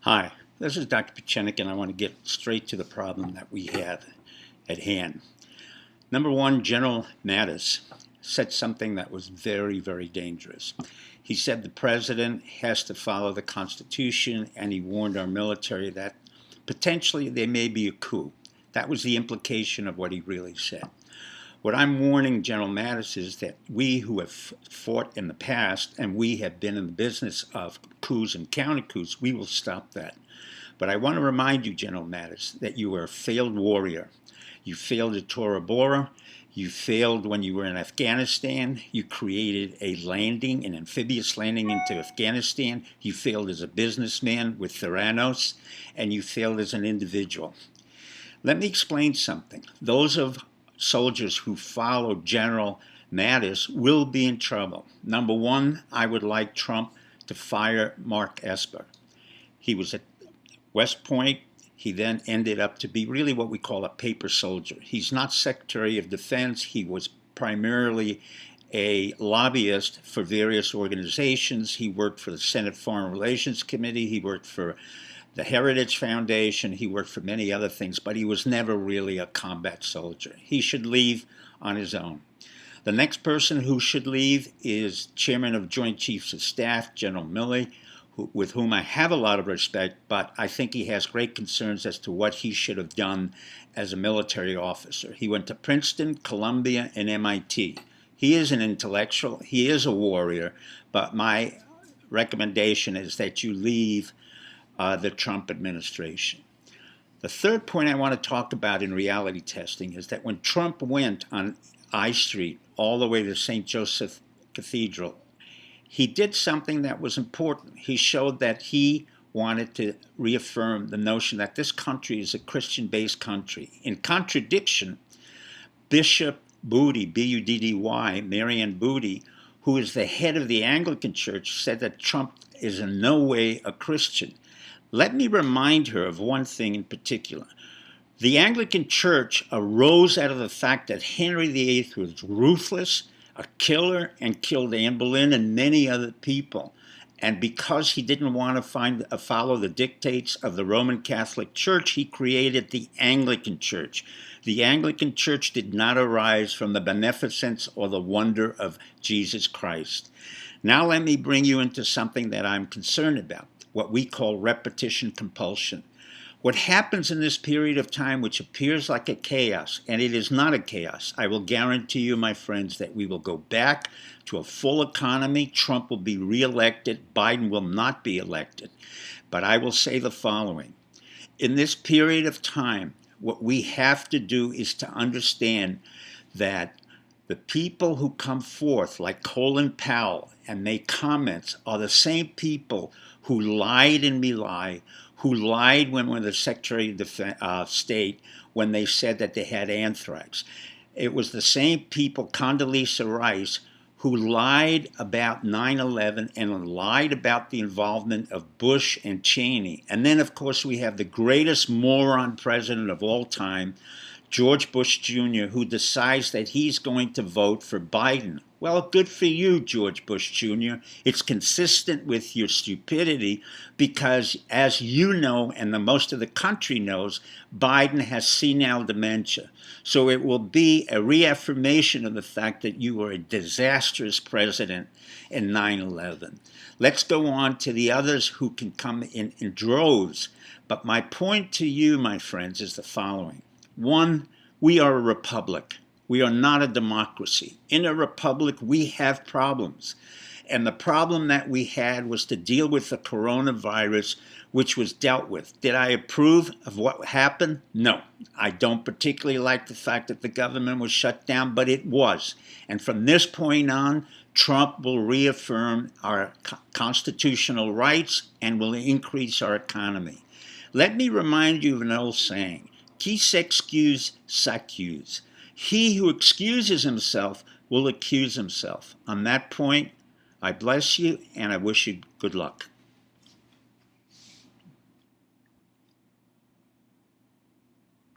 Hi, this is Dr. Pachenik, and I want to get straight to the problem that we have at hand. Number one, General Mattis said something that was very, very dangerous. He said the president has to follow the Constitution, and he warned our military that potentially there may be a coup. That was the implication of what he really said. What I'm warning General Mattis is that we who have fought in the past, and we have been in the business of coups and counter-coups, we will stop that. But I want to remind you, General Mattis, that you are a failed warrior. You failed at Tora Bora. You failed when you were in Afghanistan. You created a landing, an amphibious landing into Afghanistan. You failed as a businessman with Theranos, and you failed as an individual. Let me explain something. Those of soldiers who follow General Mattis will be in trouble. Number one, I would like Trump to fire Mark Esper. He was at West Point. He then ended up to be really what we call a paper soldier. He's not Secretary of Defense. He was primarily a lobbyist for various organizations. He worked for the Senate Foreign Relations Committee. He worked for the Heritage Foundation. He worked for many other things, but he was never really a combat soldier. He should leave on his own. The next person who should leave is Chairman of Joint Chiefs of Staff, General Milley, with whom I have a lot of respect, but I think he has great concerns as to what he should have done as a military officer. He went to Princeton, Columbia, and MIT. He is an intellectual. He is a warrior, but my recommendation is that you leave the Trump administration. The third point I want to talk about in reality testing is that when Trump went on I Street all the way to St. Joseph Cathedral, he did something that was important. He showed that he wanted to reaffirm the notion that this country is a Christian-based country. In contradiction, Bishop Booty, B-U-D-D-Y, Marianne Booty, who is the head of the Anglican Church, said that Trump is in no way a Christian. Let me remind her of one thing in particular. The Anglican Church arose out of the fact that Henry VIII was ruthless, a killer, and killed Anne Boleyn and many other people. And because he didn't want to follow the dictates of the Roman Catholic Church, he created the Anglican Church. The Anglican Church did not arise from the beneficence or the wonder of Jesus Christ. Now let me bring you into something that I'm concerned about, what we call repetition compulsion. What happens in this period of time, which appears like a chaos, and it is not a chaos, I will guarantee you, my friends, that we will go back to a full economy. Trump will be reelected. Biden will not be elected. But I will say the following. In this period of time, what we have to do is to understand that the people who come forth, like Colin Powell, and make comments are the same people who lied and belie, who lied when we were the Secretary of State when they said that they had anthrax. It was the same people, Condoleezza Rice, who lied about 9/11 and lied about the involvement of Bush and Cheney. And then, of course, we have the greatest moron president of all time, George Bush Jr., who decides that he's going to vote for Biden. Well, good for you, George Bush Jr. It's consistent with your stupidity because, as you know, and the most of the country knows, Biden has senile dementia. So it will be a reaffirmation of the fact that you were a disastrous president in 9/11. Let's go on to the others who can come in droves. But my point to you, my friends, is the following. One, we are a republic. We are not a democracy. In a republic, we have problems. And the problem that we had was to deal with the coronavirus, which was dealt with. Did I approve of what happened? No. I don't particularly like the fact that the government was shut down, but it was. And from this point on, Trump will reaffirm our constitutional rights and will increase our economy. Let me remind you of an old saying. Qui s'excuse, s'accuse. He who excuses himself will accuse himself. On that point, I bless you and I wish you good luck.